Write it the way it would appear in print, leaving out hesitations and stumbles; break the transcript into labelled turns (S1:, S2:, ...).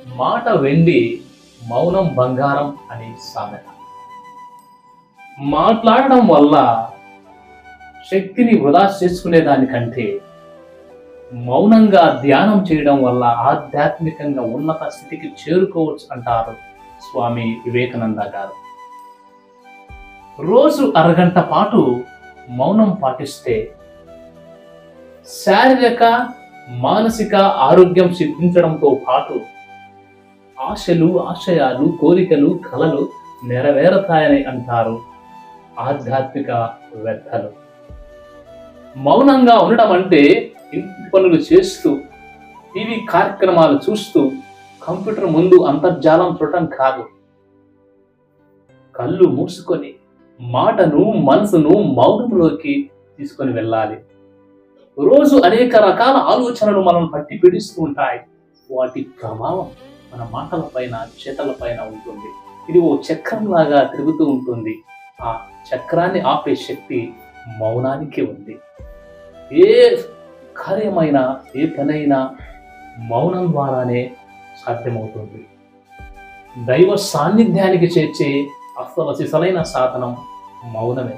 S1: మాట వెండి, మౌనం బంగారం అని సామెత. మాట్లాడడం వల్ల శక్తిని వృధా చేసుకునే దానికంటే మౌనంగా ధ్యానం చేయడం వల్ల ఆధ్యాత్మికంగా ఉన్నత స్థితికి చేరుకోవచ్చు అంటారు స్వామి వివేకానంద గారు. రోజు అరగంట పాటు మౌనం పాటిస్తే శారీరక మానసిక ఆరోగ్యం సిద్ధించడంతో పాటు ఆశలు ఆశయాలు కోరికలు కలలు నెరవేరతాయని అంటారు ఆధ్యాత్మిక వేత్తలు. మౌనంగా ఉండడం అంటే ఇంటి పనులు చేస్తూ టీవీ కార్యక్రమాలు చూస్తూ కంప్యూటర్ ముందు అంతర్జాలం చూడటం కాదు. కళ్ళు మూసుకొని మాటను మనసును మౌనంలోకి తీసుకొని వెళ్ళాలి. రోజు అనేక రకాల ఆలోచనలు మనం పట్టి పీడిస్తూ ఉంటాయి. వాటి ప్రభావం మన మాటల పైన చేతల పైన ఉంటుంది. ఇది ఓ చక్రం లాగా తిరుగుతూ ఉంటుంది. ఆ చక్రాన్ని ఆపే శక్తి మౌనానికి ఉంది. ఏ కార్యమైనా ఏ పనైనా మౌనం ద్వారానే సాధ్యమవుతుంది. దైవ సాన్నిధ్యానికి చేర్చే అసలైన సాధనం మౌనమే.